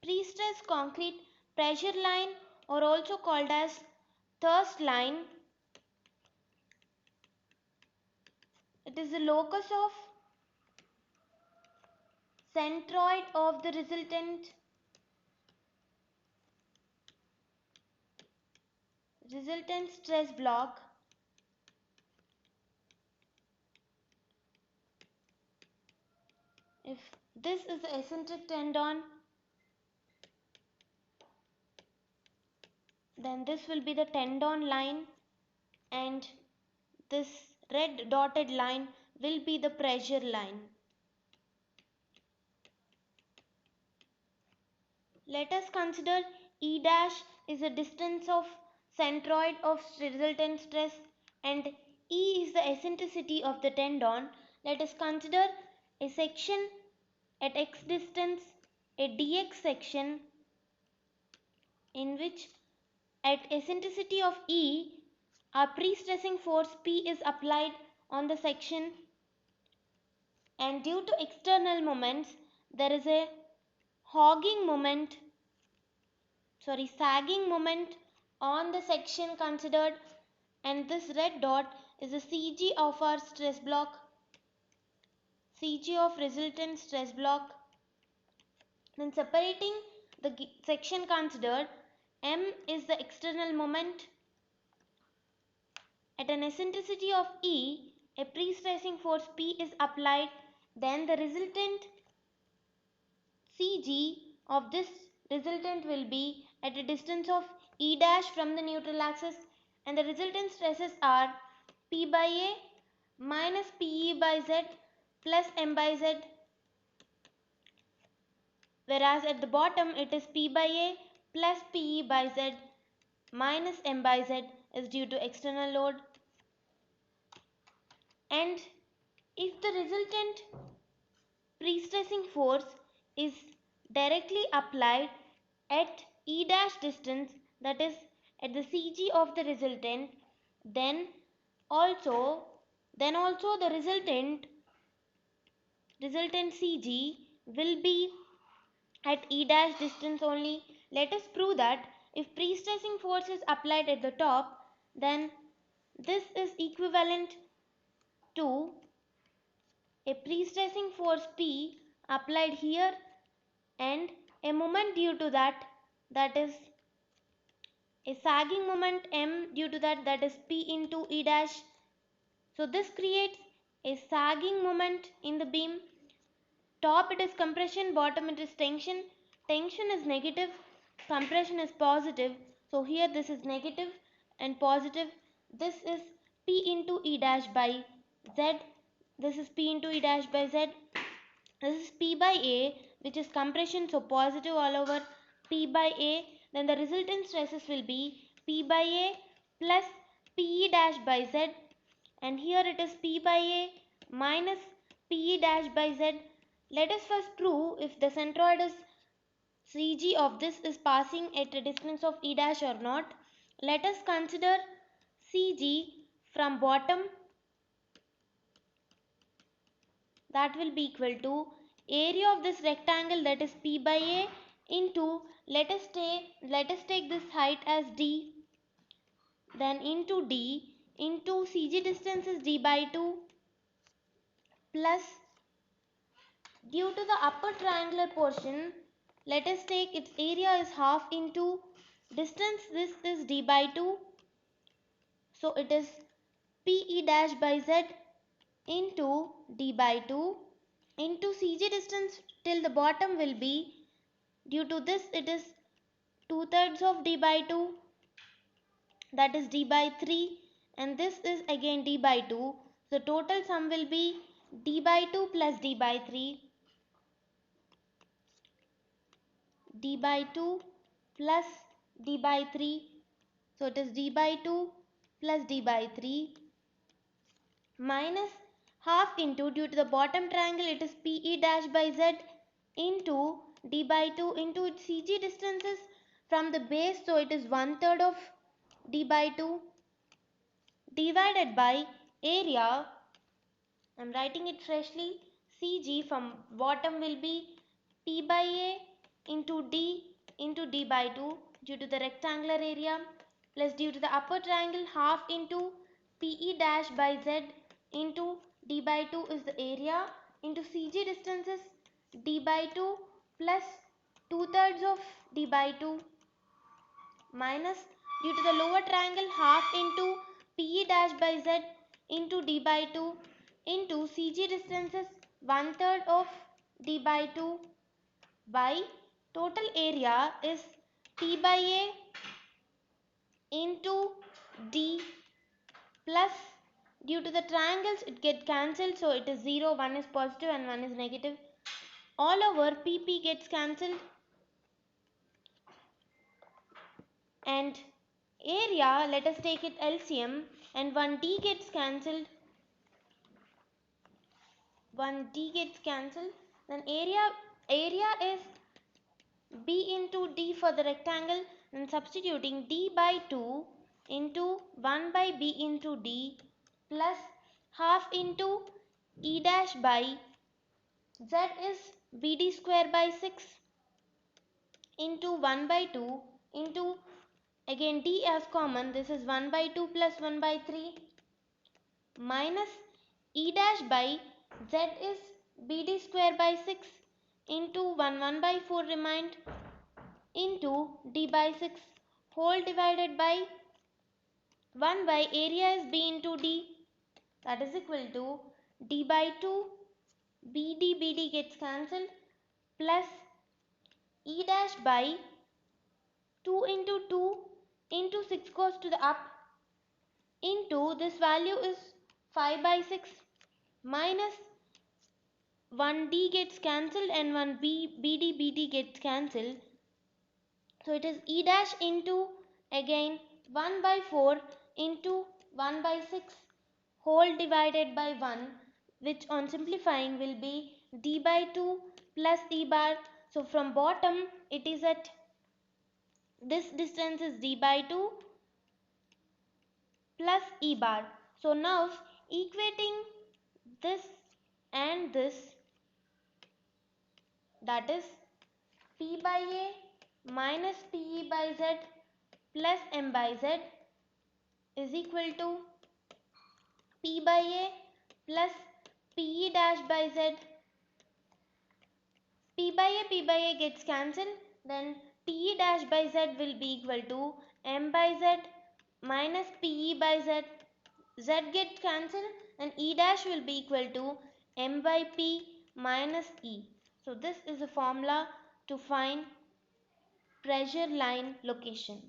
Pre-stressed concrete pressure line, or also called as thrust line. It is the locus of centroid of the resultant stress block. If this is the eccentric tendon, then this will be the tendon line, and this red dotted line will be the pressure line. Let us consider E dash is the distance of centroid of resultant stress and E is the eccentricity of the tendon. Let us consider a section at x distance, a dx section, in which at eccentricity of E, a pre-stressing force P is applied on the section, and due to external moments there is a sagging moment on the section considered, and this red dot is the CG of our stress block, CG of resultant stress block. Then separating the section considered, M is the external moment. At an eccentricity of E, a pre-stressing force P is applied, then the resultant CG of this resultant will be at a distance of E dash from the neutral axis, and the resultant stresses are P by A minus PE by Z plus M by Z, whereas at the bottom it is P by A plus PE by Z minus M by Z is due to external load. And if the resultant pre-stressing force is directly applied at E dash distance, that is at the CG of the resultant, then also the resultant CG will be at E dash distance only. Let us prove that if pre-stressing force is applied at the top, then this is equivalent to a pre-stressing force P applied here and a moment due to that is a sagging moment M due to that is P into E dash. So this creates a sagging moment in the beam. Top it is compression, bottom it is tension. Tension is negative, compression is positive. So here this is negative and positive. This is P into E dash by Z. This is P into E dash by Z. This is P by A, which is compression, so positive all over P by A. Then the resultant stresses will be P by A plus PE dash by Z, and here it is P by A minus PE dash by Z. Let us first prove if the centroid is CG of this is passing at a distance of E dash or not. Let us consider CG from bottom, that will be equal to area of this rectangle, that is P by A, into let us take this height as D, then into D into CG distance is D by 2 plus, due to the upper triangular portion, let us take its area is half into distance, this is D by 2, so it is PE dash by Z into D by 2 into CG distance till the bottom will be, due to this it is 2/3 of D by 2, that is D by 3, and this is again D by 2. So total sum will be D by 2 plus D by 3. D by 2 plus D by 3. So it is D by 2 plus D by 3 minus half into, due to the bottom triangle it is PE dash by Z into D by 2 into its CG distances from the base, so it is 1/3 of D by 2 divided by area. I am writing it freshly. CG from bottom will be P by A into D into d by 2 due to the rectangular area, plus due to the upper triangle half into PE dash by Z into d by 2 is the area into CG distances d by 2 plus 2/3 of d by 2 minus due to the lower triangle half into PE dash by Z into d by 2 into CG distances 1/3 of d by 2 by total area is P by A into D plus due to the triangles it gets cancelled, so it is 0, 1 is positive and 1 is negative. All over PP gets cancelled and area, let us take it LCM, and 1D gets cancelled. 1D gets cancelled. Then area is B into D for the rectangle, and substituting D by 2 into 1 by B into D plus half into E dash by Z is BD square by 6 into 1 by 2 into again D as common, this is 1 by 2 plus 1 by 3 minus E dash by Z is BD square by 6 into 1 by 4 remained into D by 6 whole divided by 1 by area is B into D, that is equal to D by 2 BD gets cancelled plus E dash by 2 into 2 into 6 goes to the up into this value is 5 by 6 minus 1D gets cancelled and 1 BD gets cancelled. So it is E dash into again 1 by 4 into 1 by 6 whole divided by 1, which on simplifying will be D by 2 plus E bar. So from bottom it is at this distance is D by 2 plus E bar. So now equating this and this, that is P by A minus PE by Z plus M by Z is equal to P by A plus PE dash by Z. P by A gets cancelled, then PE dash by Z will be equal to M by Z minus PE by Z. Z gets cancelled and E dash will be equal to M by P minus E. So this is a formula to find pressure line location.